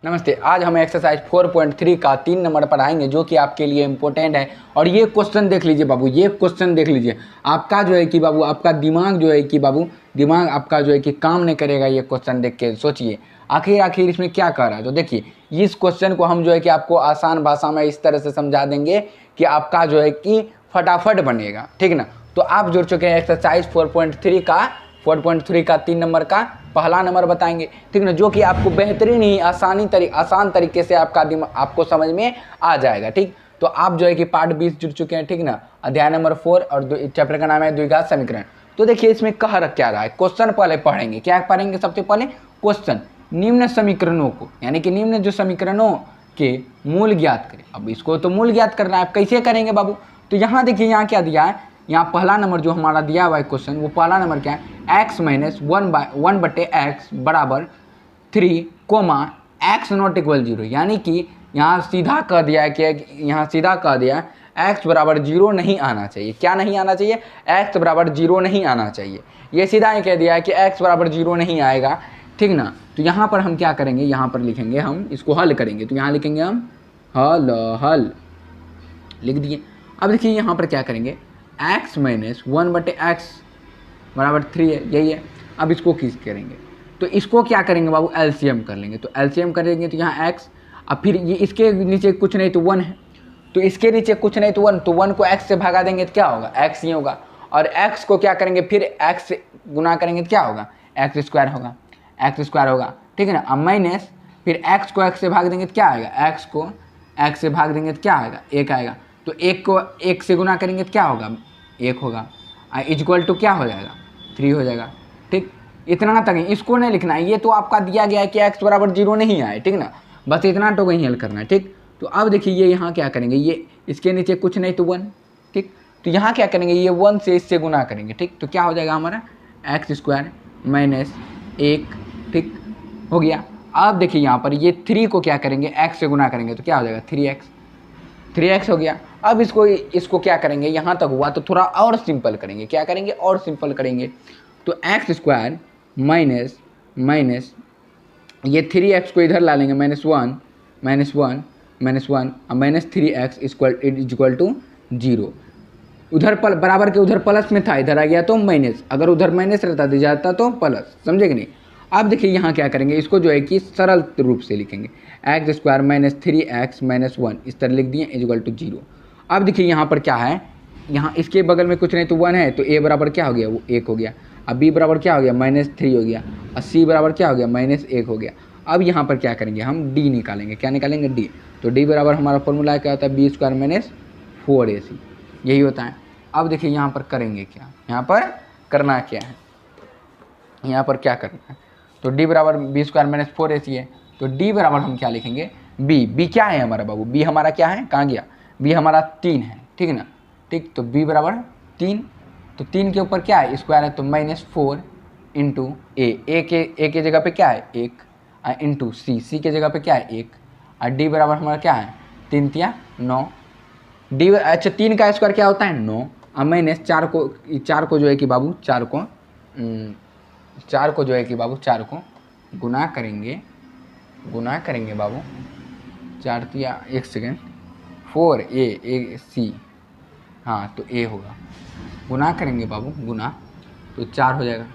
नमस्ते। आज हम एक्सरसाइज 4.3 का 3 नंबर पढ़ाएंगे जो कि आपके लिए इम्पोर्टेंट है। और ये क्वेश्चन देख लीजिए बाबू, ये क्वेश्चन देख लीजिए। आपका जो है कि बाबू, आपका दिमाग जो है कि बाबू, दिमाग आपका जो है कि काम नहीं करेगा। ये क्वेश्चन देख के सोचिए आखिर इसमें क्या कर रहा है। तो देखिए, इस क्वेश्चन को हम जो है कि आपको आसान भाषा में इस तरह से समझा देंगे कि आपका जो है कि फटाफट बनेगा, ठीक ना। तो आप जुड़ चुके हैं एक्सरसाइज 4.3 का 3 नंबर का पहला नंबर बताएंगे, ठीक ना, जो कि आपको बेहतरीन ही आसान तरीके से आपको समझ में आ जाएगा, ठीक। तो आप जो है कि पार्ट 20 जुड़ चुके हैं, ठीक ना। अध्याय नंबर 4 और चैप्टर का नाम है द्विघात समीकरण। तो देखिए इसमें कह क्या रहा है, क्वेश्चन पहले पढ़ेंगे। क्या पढ़ेंगे? सबसे पहले क्वेश्चन, निम्न समीकरणों को, यानी कि निम्न जो समीकरणों के मूल ज्ञात करें। अब इसको तो मूल ज्ञात करना है, कैसे करेंगे बाबू? तो यहाँ देखिए, यहाँ क्या दिया है, यहाँ पहला नंबर जो हमारा दिया हुआ है क्वेश्चन, वो पहला नंबर क्या है, x माइनस 1/x बराबर 3 कोमा x नॉट इक्वल 0। यानी कि यहाँ सीधा कह दिया है कि यहाँ सीधा कह दिया x बराबर 0 नहीं आना चाहिए। क्या नहीं आना चाहिए? x बराबर 0 नहीं आना चाहिए। ये सीधा ही कह दिया है कि x बराबर 0 नहीं आएगा, ठीक ना। तो यहाँ पर हम क्या करेंगे, यहाँ पर लिखेंगे, हम इसको हल करेंगे। तो यहाँ लिखेंगे हम हल लिख दिए। अब देखिए यहाँ पर क्या करेंगे, x माइनस 1/x बराबर 3 है, यही है। अब इसको किस करेंगे, तो इसको क्या करेंगे बाबू, एलसीएम कर लेंगे। तो एलसीएम करेंगे तो यहाँ x, अब फिर ये इसके नीचे कुछ नहीं तो 1 है, तो इसके नीचे कुछ नहीं तो 1, तो 1 को x से भगा देंगे तो क्या होगा, x ही होगा। और x को क्या करेंगे, फिर x से गुना करेंगे तो क्या होगा, x स्क्वायर होगा, ठीक है ना। अब माइनस फिर x को x से भाग देंगे तो क्या आएगा, x को x से भाग देंगे तो क्या आएगा, 1 आएगा। तो 1 को 1 से गुना करेंगे तो क्या होगा, 1 होगा। इक्वल टू क्या हो जाएगा, 3 हो जाएगा, ठीक। इतना तक ही, इसको नहीं लिखना है, ये तो आपका दिया गया है कि x बराबर 0 नहीं आए, ठीक ना। बस इतना तो कहीं हल करना है, ठीक। तो अब देखिए ये यहाँ क्या करेंगे, ये इसके नीचे कुछ नहीं तो 1, ठीक। तो यहाँ क्या करेंगे, ये 1 से इससे गुना करेंगे, ठीक। तो क्या हो जाएगा हमारा, x स्क्वायर माइनस 1, ठीक हो गया। अब देखिए यहाँ पर ये 3 को क्या करेंगे, x से गुना करेंगे तो क्या हो जाएगा, 3x हो गया। अब इसको क्या करेंगे, यहाँ तक हुआ तो थोड़ा और सिंपल करेंगे। क्या करेंगे, और सिंपल करेंगे। तो x स्क्वायर माइनस ये 3x को इधर ला लेंगे, -1 और माइनस 3x इक्वल टू 0। उधर बराबर के उधर प्लस में था, इधर आ गया तो माइनस। अगर उधर माइनस रहता तो जाता तो प्लस, समझे कि नहीं। अब देखिए यहाँ क्या करेंगे, इसको जो है कि सरल रूप से लिखेंगे, x square minus 3x minus 1 इस तरह लिख दिए, इक्वल टू 0। अब देखिए यहाँ पर क्या है, यहाँ इसके बगल में कुछ नहीं तो 1 है, तो a बराबर क्या हो गया, वो 1 हो गया। अब b बराबर क्या हो गया, -3 हो गया। और c बराबर क्या हो गया, -1 हो गया। अब यहाँ पर क्या करेंगे, हम d निकालेंगे। क्या निकालेंगे, d। तो d बराबर हमारा फॉर्मूला क्या होता है, b स्क्वायर माइनस 4ac, यही होता है। अब देखिए यहाँ पर करेंगे क्या, यहाँ पर करना क्या है, यहाँ पर क्या करना है, तो d बराबर b स्क्वायर माइनस 4ac है। तो d बराबर हम क्या लिखेंगे, b क्या है हमारा बाबू, b हमारा क्या है, कहाँ गया, b हमारा 3 है, ठीक ना, ठीक। तो b बराबर 3, तो 3 के ऊपर क्या है, स्क्वायर है, तो -4 इंटू a के जगह पे क्या है 1, इंटू c के जगह पे क्या है 1, और d बराबर हमारा क्या है 3 तिया 9। d अच्छा 3 का स्क्वायर क्या होता है 9, और माइनस 4 को जो है कि बाबू 4 को जो है कि बाबू 4 को गुना करेंगे बाबू, 4 तिया 1 सेकेंड 4ac, हाँ तो a होगा, गुना करेंगे बाबू, गुना तो 4 हो जाएगा।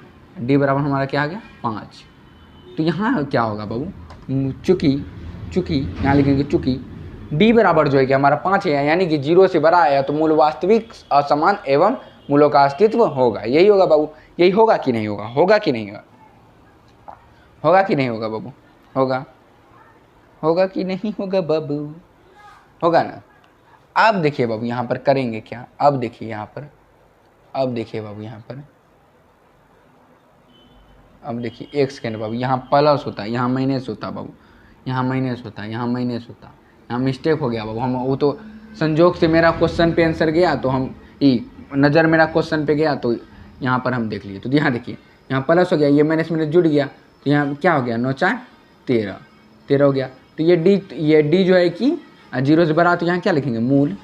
d बराबर हमारा क्या आ गया 5। तो यहाँ क्या होगा बाबू, चूँकि यहाँ लिखेंगे चूँकि d बराबर जो है कि हमारा 5 है, यानी कि 0 से बड़ा है, तो मूल वास्तविक असमान एवं मूलों का अस्तित्व होगा। यही होगा बाबू, यही होगा कि नहीं होगा, होगा कि नहीं होगा बाबू, होगा कि नहीं होगा बाबू, होगा ना। अब देखिए बाबू यहाँ पर करेंगे क्या, अब देखिए बाबू यहाँ पर अब देखिए 1 सेकेंड बाबू, यहाँ प्लस होता है, यहाँ माइनस होता है बाबू, यहाँ मिस्टेक हो गया बाबू। हम वो तो संजोग से मेरा क्वेश्चन पे आंसर गया, तो हम नज़र मेरा क्वेश्चन पे गया, तो यहाँ पर हम देख लिए। तो यहाँ देखिए, यहाँ प्लस हो गया, ये माइनस जुड़ गया, तो यहाँ क्या हो गया 9 4 13 हो गया। तो ये डी जो है कि 0 से बड़ा, तो यहाँ क्या लिखेंगे, मूल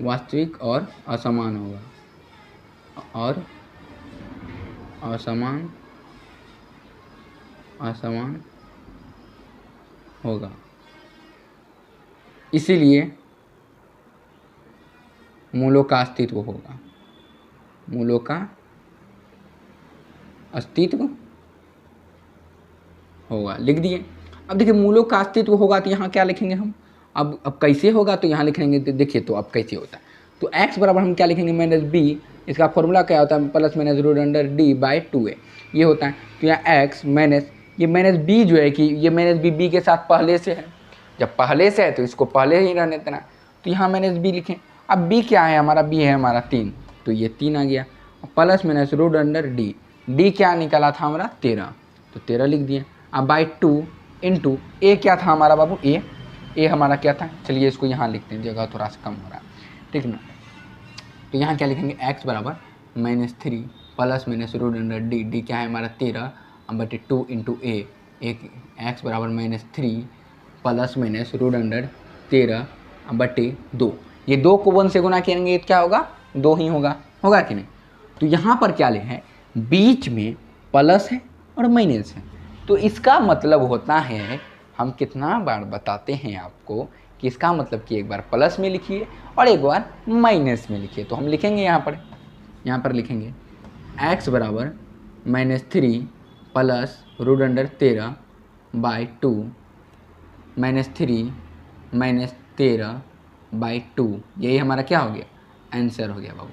वास्तविक और असमान होगा। और असमान असमान होगा, इसीलिए मूलों का अस्तित्व होगा, मूलों का अस्तित्व होगा, लिख दिए। अब देखिए मूलों का अस्तित्व होगा तो यहाँ क्या लिखेंगे हम, अब कैसे होगा तो यहाँ लिखेंगे, तो देखिए तो अब कैसे होता है, तो x बराबर हम क्या लिखेंगे माइनस बी, इसका फॉर्मूला क्या होता है plus minus root under D by 2a, ये होता है। तो यहाँ x माइनस ये माइनस बी जो है कि ये माइनस बी के साथ पहले से है, जब पहले से है तो इसको पहले ही रहने देना, तो यहाँ माइनस बी लिखें। अब b क्या है हमारा, b है हमारा 3, तो ये 3 आ गया, plus minus root under D, D क्या निकला था हमारा 13, तो 13 लिख दिए। अब बाई 2 इंटू ए क्या था हमारा बाबू, ए हमारा क्या था, चलिए इसको यहाँ लिखते हैं, जगह थोड़ा सा कम हो रहा है, ठीक ना। तो यहाँ क्या लिखेंगे, x बराबर -3 plus minus root under D, D क्या है हमारा 13 बटे 2 इंटू ए, एक x बराबर -3 प्लस माइनस रूट अंडर 13 बटे 2, ये 2 को 1 से गुना करेंगे क्या होगा, 2 ही होगा, होगा कि नहीं। तो यहाँ पर क्या ले है, बीच में प्लस है और माइनस है, तो इसका मतलब होता है, हम कितना बार बताते हैं आपको कि इसका मतलब कि एक बार प्लस में लिखिए और एक बार माइनस में लिखिए। तो हम लिखेंगे यहाँ पर लिखेंगे x बराबर -3 plus root under 13 by 2 -3 -13 by 2, यही हमारा क्या हो गया, आंसर हो गया बाबू,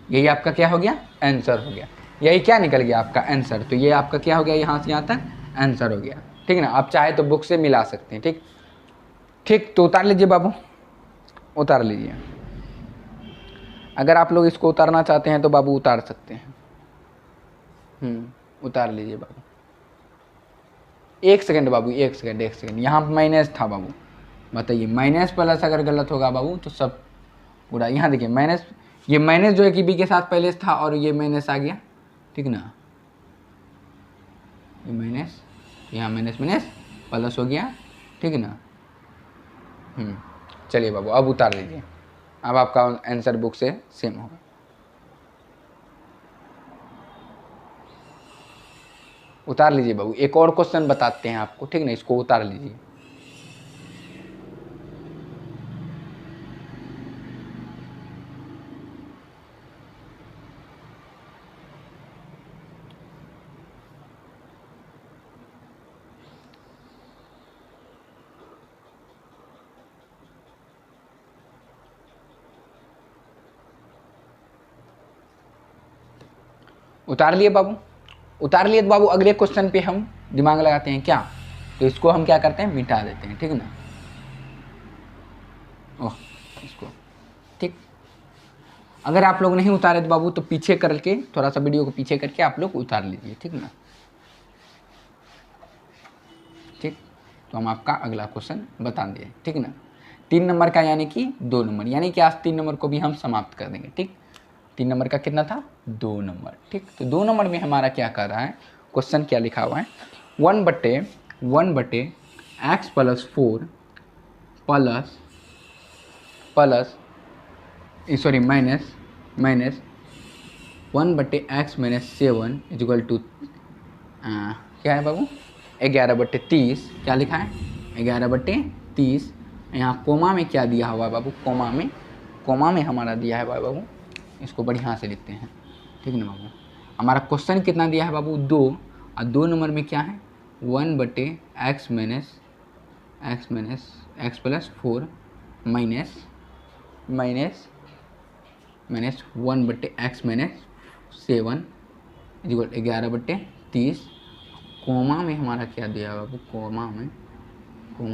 यही आपका क्या हो गया, आंसर हो गया, यही क्या निकल गया आपका आंसर। तो ये आपका क्या हो गया, यहाँ से यहाँ तक आंसर हो गया, ठीक ना। आप चाहे तो बुक से मिला सकते हैं, ठीक ठीक। तो उतार लीजिए बाबू, उतार लीजिए, अगर आप लोग इसको उतारना चाहते हैं तो बाबू उतार सकते हैं, उतार लीजिए बाबू। 1 सेकंड बाबू, 1 सेकंड, यहाँ माइनस था बाबू, बताइए माइनस प्लस अगर गलत होगा बाबू तो सब पूरा, यहाँ देखिए माइनस, ये माइनस जो है कि बी के साथ पहले था और ये माइनस आ गया, ठीक ना, ये माइनस, यहाँ माइनस प्लस हो गया, ठीक ना। चलिए बाबू अब उतार लीजिए, अब आपका आंसर बुक से सेम होगा। उतार लीजिए बाबू, एक और क्वेश्चन बताते हैं आपको, ठीक ना, इसको उतार लीजिए। उतार लिए बाबू, उतार लिए तो बाबू अगले क्वेश्चन पे हम दिमाग लगाते हैं क्या, तो इसको हम क्या करते हैं, मिटा देते हैं, ठीक ना। ओह इसको, ठीक। अगर आप लोग नहीं उतारे तो बाबू तो पीछे करके, थोड़ा सा वीडियो को पीछे करके आप लोग उतार लीजिए, ठीक ना, ठीक। तो हम आपका अगला क्वेश्चन बता दिए, ठीक ना। 3 नंबर का यानी कि 2 नंबर, यानी कि आज 3 नंबर को भी हम समाप्त कर देंगे, ठीक। 3 नंबर का कितना था, 2 नंबर, ठीक। तो 2 नंबर में हमारा क्या कर रहा है, क्वेश्चन क्या लिखा हुआ है, 1 बटे x plus 4 plus sorry minus 1 बटे x माइनस 7 इक्वल टू क्या है बाबू, 11 बटे 30, क्या लिखा है 11 बटे 30, यहाँ कोमा में क्या दिया हुआ है बाबू, कोमा में हमारा दिया है बाबू, इसको बढ़िया से लिखते हैं, ठीक ना बाबू। हमारा क्वेश्चन कितना दिया है बाबू, 2, और 2 नंबर में क्या है 1 बटे x प्लस 4 माइनस 1 बटे x माइनस 7 इक्वल 11 बटे 30, कोमा में हमारा क्या दिया है बाबू, कोमा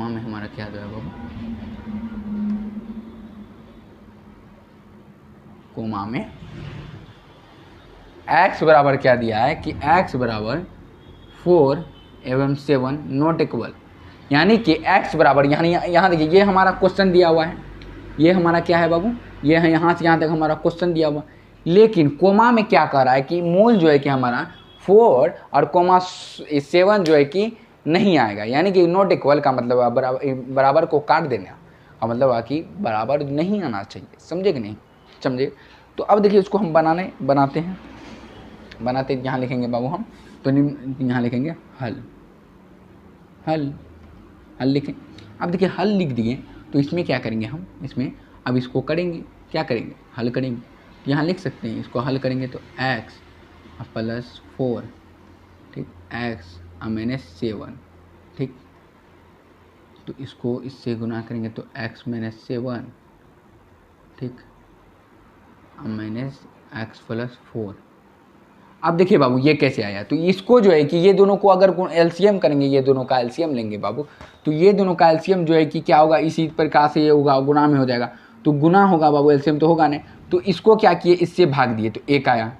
में हमारा क्या दिया है बाबू, कोमा में x बराबर क्या दिया है कि x बराबर 4 एवं 7 नॉट इक्वल, यानी कि x बराबर, यहाँ देखिए ये हमारा क्वेश्चन दिया हुआ है, ये हमारा क्या है बाबू, ये है यहाँ से यहाँ तक हमारा क्वेश्चन दिया हुआ, लेकिन कोमा में क्या कर रहा है कि मूल जो है कि हमारा 4 और कोमा 7 जो है कि नहीं आएगा, यानी कि नॉट इक्वल का मतलब बराबर को काट देना का मतलब है कि बराबर नहीं आना चाहिए, समझे कि नहीं समझे। तो अब देखिए इसको हम बनाते हैं, बनाते यहाँ लिखेंगे बाबू हम, तो यहाँ लिखेंगे हल, हल, हल लिखें। अब देखिए हल लिख दिए, तो इसमें क्या करेंगे हम, इसमें अब इसको करेंगे, क्या करेंगे, हल करेंगे। यहाँ लिख सकते हैं, इसको हल करेंगे तो x प्लस 4, ठीक, x माइनस 7, ठीक, तो इसको इससे गुना करेंगे तो x माइनस 7, ठीक, माइनस x प्लस 4। अब देखिए बाबू ये कैसे आया, तो इसको जो है कि ये दोनों को अगर एलसीएम करेंगे, ये दोनों का एलसीएम लेंगे बाबू, तो ये दोनों का एलसीएम जो है कि क्या होगा, इसी प्रकार से ये होगा, गुना में हो जाएगा, तो गुना होगा बाबू, एलसीएम तो होगा नहीं। तो इसको क्या किए, इससे भाग दिए, तो एक आया,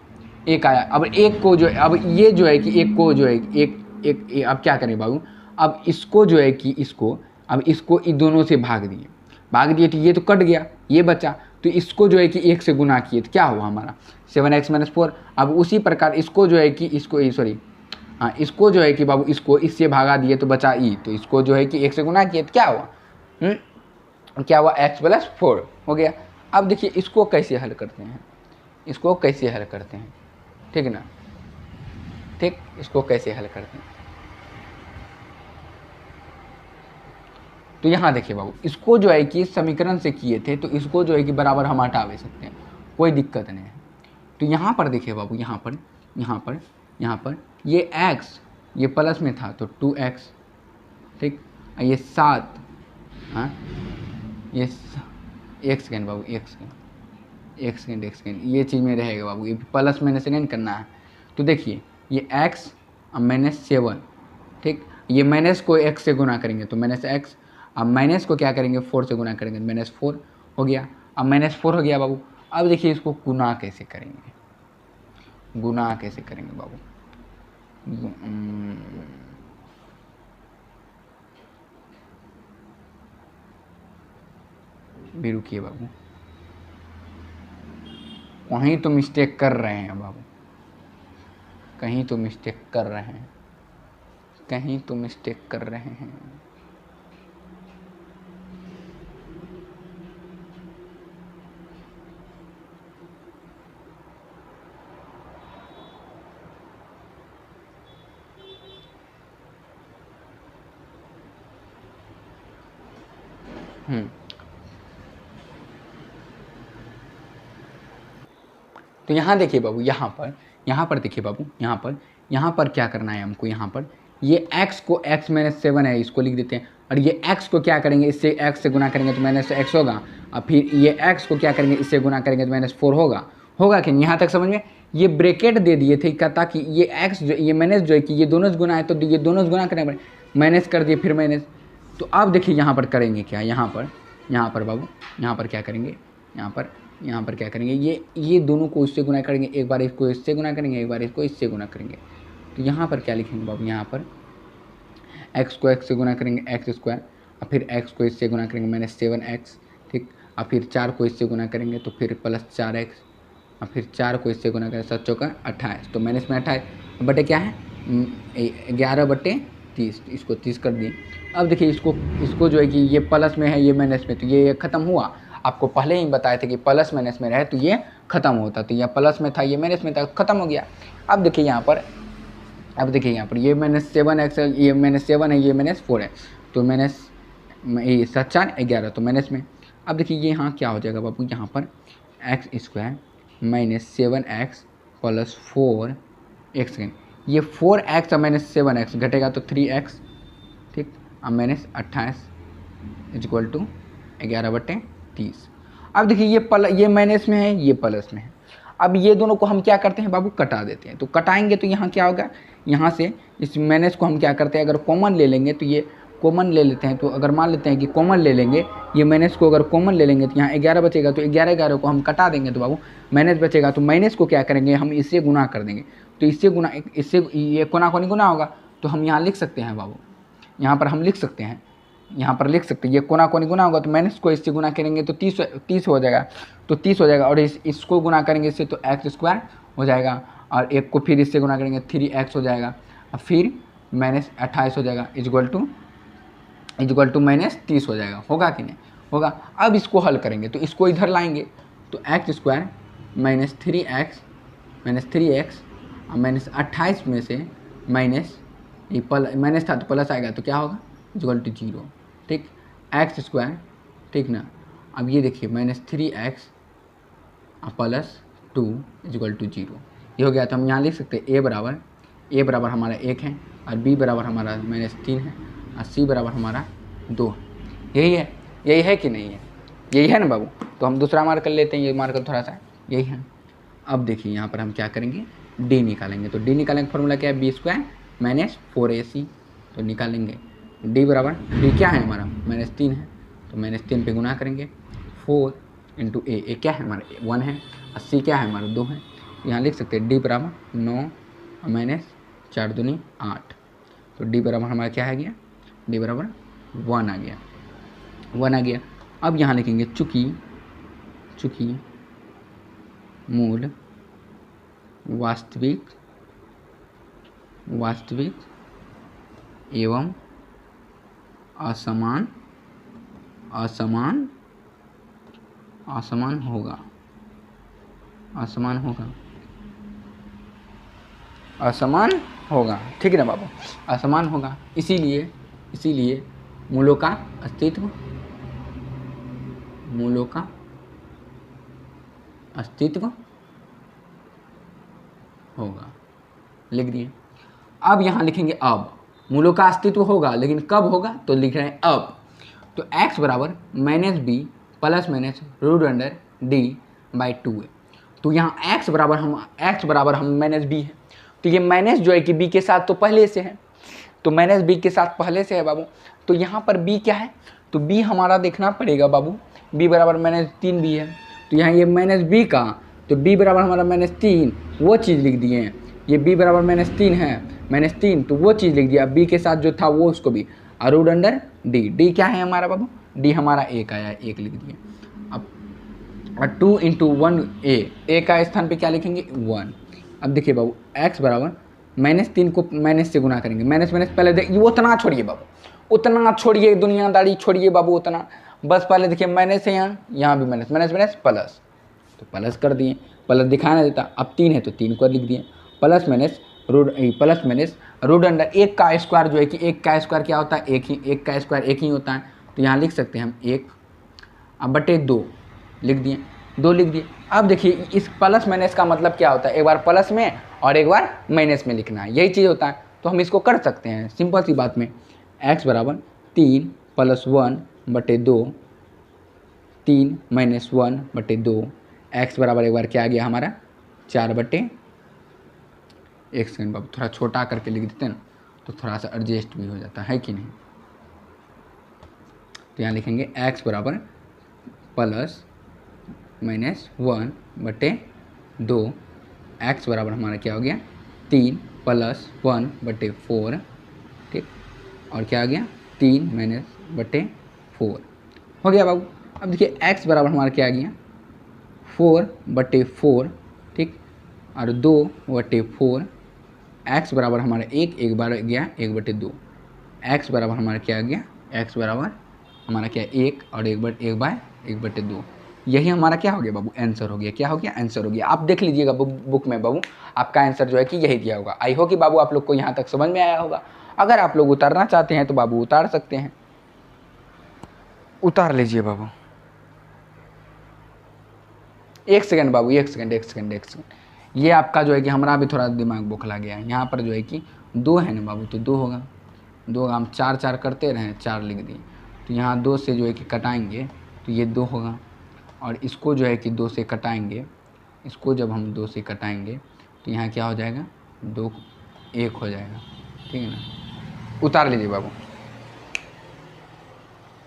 एक आया। अब एक को जो है, अब ये जो है कि एक को जो है एक अब क्या करें बाबू, अब इसको जो है कि इसको, अब इसको इन दोनों से भाग दिए, तो ये तो कट गया, ये बचा, तो इसको जो है कि एक से गुना किए, तो क्या हुआ हमारा 7x माइनस 4। अब उसी प्रकार इसको जो है कि इसको इसको जो है कि बाबू इसको इससे भागा दिए तो बचा ई, तो इसको जो है कि एक से गुना किए तो क्या हुआ, क्या हुआ x प्लस 4 हो गया। अब देखिए इसको कैसे हल करते हैं, इसको कैसे हल करते हैं, ठीक ना, ठीक, इसको कैसे हल करते हैं, तो यहाँ देखिए बाबू, इसको जो है कि इस समीकरण से किए थे, तो इसको जो है कि बराबर हम हटा भी सकते हैं, कोई दिक्कत नहीं है। तो यहाँ पर देखिए बाबू, यहाँ पर ये x ये प्लस में था तो 2x, ठीक, ये 7, हाँ, ये एक सेकेंड बाबू, एक सेकेंड, ये चीज़ में रहेगा बाबू, ये प्लस मैंने सेकेंड करना है। तो देखिए ये x माइनस 7, ठीक, ये माइनस को x से गुना करेंगे तो माइनस x, अब माइनस को क्या करेंगे 4 से गुना करेंगे, माइनस 4 हो गया। अब माइनस 4 हो गया बाबू। अब देखिए इसको गुना कैसे करेंगे, गुना कैसे करेंगे बाबू, भी रुकिए बाबू, वहीं तो मिस्टेक कर रहे हैं बाबू, कहीं तो मिस्टेक कर रहे हैं, कहीं तो मिस्टेक कर रहे हैं। तो यहाँ देखिए बाबू, यहाँ पर देखिए बाबू, यहाँ पर क्या करना है हमको, यहाँ पर ये x को x माइनस 7 है, इसको लिख देते हैं, और ये x को क्या करेंगे, इससे x से गुना करेंगे तो माइनस x होगा, और फिर ये x को क्या करेंगे, इससे गुना करेंगे तो माइनस 4 होगा कि यहाँ तक समझ में। ये ब्रैकेट दे दिए थे ताकि ये x जो ये माइनस जो है कि ये दोनों गुना है, तो ये दोनों गुना करेंगे, माइनस कर दिए फिर माइनस। तो अब देखिए यहाँ पर करेंगे क्या, यहाँ पर बाबू, यहाँ पर क्या करेंगे, यहाँ पर क्या करेंगे, ये दोनों को इससे गुना करेंगे, एक बार इसको इससे गुना करेंगे, एक बार इसको इससे गुना करेंगे। तो यहाँ पर क्या लिखेंगे बाबू, यहाँ पर x को x से गुना करेंगे x², और फिर x को इससे गुना करेंगे माइनस 7x, ठीक, और फिर 4 को इससे गुना करेंगे तो फिर प्लस 4x, और फिर 4 को इससे गुना करेंगे 7 चौका 28, तो माइनस में 28 बटे क्या है 11/30, इसको 30 कर दिए। अब देखिए इसको जो है कि ये प्लस में है, ये माइनस में, तो ये ख़त्म हुआ। आपको पहले ही बताए थे कि प्लस माइनस में रहे तो ये ख़त्म होता, तो यह प्लस में था, ये माइनस में था, ख़त्म हो गया। अब देखिए यहाँ पर ये माइनस 7x है, ये माइनस 7 है, ये माइनस 4 है, तो माइनस 7 4 11, तो माइनस में। अब देखिए ये यहाँ क्या हो जाएगा बाबू, यहाँ पर x² माइनस 7x प्लस 4 एक सेकेंड, ये 4x और माइनस 7x घटेगा तो 3x, ठीक, और माइनस 28 इक्वल टू 11/30। अब देखिए ये माइनस में है, ये प्लस में है। अब ये दोनों को हम क्या करते हैं बाबू, कटा देते हैं। तो कटाएंगे तो यहाँ क्या होगा, यहाँ से इस माइनस को हम क्या करते हैं, अगर कॉमन ले लेंगे तो ये कॉमन ले लेते हैं। तो अगर मान लेते हैं कि कॉमन ले लेंगे, ये माइनस को अगर कॉमन ले लेंगे तो यहाँ 11 बचेगा, तो 11 को हम कटा देंगे तो बाबू माइनस बचेगा। तो माइनस को क्या करेंगे, हम इससे गुना कर देंगे, तो इससे ये कोना कोनी गुना होगा, तो हम यहाँ लिख सकते हैं बाबू, यहाँ पर हम लिख सकते हैं, ये कोना कोनी गुना होगा, तो माइनस को इससे गुना करेंगे तो 30 हो जाएगा, तो 30 हो जाएगा, और इसको गुना करेंगे इससे तो x² हो जाएगा, और एक को फिर इससे गुना करेंगे 3x हो जाएगा, और फिर माइनस 28 हो जाएगा, इक्वल टू माइनस 30 हो जाएगा। होगा कि नहीं होगा। अब इसको हल करेंगे तो इसको इधर लाएंगे, तो x² माइनस 3x -28 में से माइनस ये माइनस था तो प्लस आएगा तो क्या होगा इक्वल टू 0, ठीक। x², ठीक ना। अब ये देखिए -3x प्लस 2 इक्वल टू 0 ये हो गया। तो हम यहाँ लिख सकते हैं a बराबर हमारा 1 है और b बराबर हमारा -3 है और c बराबर हमारा 2 है। यही है कि नहीं है? यही है ना बाबू। तो हम दूसरा मार्क कर लेते हैं, ये मार्कर थोड़ा सा यही है। अब देखिए यहाँ पर हम क्या करेंगे, d निकालेंगे। तो d निकालने का फॉर्मूला क्या है, b² - 4ac। तो निकालेंगे d बराबर, d क्या है हमारा -3 है तो -3 पे गुना करेंगे 4 × a क्या है हमारा 1 है और c क्या है हमारा 2 है। यहाँ लिख सकते हैं d बराबर 9 - 4 दूनी 8। तो d बराबर हमारा क्या आ गया, d बराबर 1 आ गया, 1 आ गया। अब यहाँ लिखेंगे चूँकि मूल वास्तविक एवं असमान होगा, ठीक है ना बाबू, असमान होगा। इसीलिए मूलों का अस्तित्व होगा, लिख दिए। अब यहाँ लिखेंगे अब मूलों का अस्तित्व होगा, लेकिन कब होगा तो लिख रहे हैं अब। तो x बराबर -b प्लस माइनस √d/2 है। तो यहाँ x बराबर हम -b है, तो ये माइनस जो है कि b के साथ तो पहले से है, तो -b के साथ पहले से है बाबू। तो यहाँ पर b क्या है, तो b हमारा देखना पड़ेगा बाबू, b बराबर -3b है। तो यहाँ ये -b का, तो b बराबर हमारा -3 वो चीज़ लिख दिए हैं। ये b बराबर -3 है, -3 तो वो चीज़ लिख दिया। b के साथ जो था वो उसको भी √d क्या है हमारा बाबू, d हमारा 1 आया है, 1 लिख दिए। अब 2 × 1 a का स्थान पे क्या लिखेंगे 1। अब देखिए बाबू x बराबर -3 को माइनस से गुना करेंगे, माइनस पहले देखिए, उतना छोड़िए बाबू, उतना छोड़िए, दुनियादारी छोड़िए बाबू, उतना बस पहले देखिए माइनस है, यहाँ भी माइनस प्लस, तो प्लस कर दिए, प्लस दिखाना देता। अब 3 है तो 3 को लिख दिए, प्लस माइनस √1 का स्क्वायर जो है कि 1 का स्क्वायर क्या होता है, 1 का स्क्वायर 1 ही होता है। तो यहाँ लिख सकते हैं हम 1 अब बटे 2 लिख दिए, 2 लिख दिए। अब देखिए इस प्लस माइनस का मतलब क्या होता है, एक बार प्लस में और एक बार माइनस में लिखना है, यही चीज़ होता है। तो हम इसको कर सकते हैं सिंपल सी बात में, x बराबर 3 + 1/2 3 - 1/2 x बराबर एक बार क्या आ गया हमारा 4/1 सेकेंड। बाबू थोड़ा छोटा करके लिख देते हैं ना तो थोड़ा सा एडजस्ट भी हो जाता है कि नहीं। तो यहाँ लिखेंगे x बराबर +-1/2 x बराबर हमारा क्या हो गया 3 + 1/4, ठीक, और क्या आ गया 3 - 4 हो गया बाबू। अब देखिए x बराबर हमारा क्या आ गया 4/4, ठीक, और 2/4 x बराबर हमारा एक बार गया 1/2 x बराबर हमारा क्या आ गया, x बराबर हमारा क्या 1 और 1/2। यही हमारा क्या हो गया बाबू आंसर हो गया, क्या हो गया आंसर हो गया। आप देख लीजिएगा बुक में बाबू, आपका आंसर जो है कि यही दिया होगा। आई हो कि बाबू आप लोग को यहाँ तक समझ में आया होगा। अगर आप लोग उतारना चाहते हैं तो बाबू उतार सकते हैं, उतार लीजिए बाबू। 1 सेकेंड बाबू, 1 सेकेंड। ये आपका जो है कि हमारा भी थोड़ा दिमाग बौखला गया है। यहाँ पर जो है कि 2 है ना बाबू, तो 2 होगा, हम 4 करते रहें, 4 लिख दिए। तो यहाँ 2 से जो है कि कटाएंगे तो ये 2 होगा, और इसको जो है कि 2 से कटाएंगे, इसको जब हम 2 से कटाएंगे तो यहाँ क्या हो जाएगा 2 1 हो जाएगा, ठीक है ना। उतार लीजिए बाबू,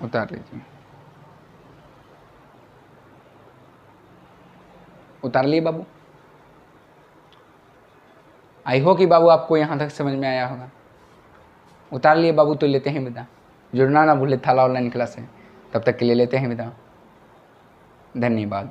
उतार लीजिए, उतार लिए बाबू। आई हो कि बाबू आपको यहाँ तक समझ में आया होगा। उतार लिए बाबू, तो लेते हैं विदा। जुड़ना ना भूले थाला ऑनलाइन क्लास है, तब तक के लिए लेते हैं विदा। धन्यवाद।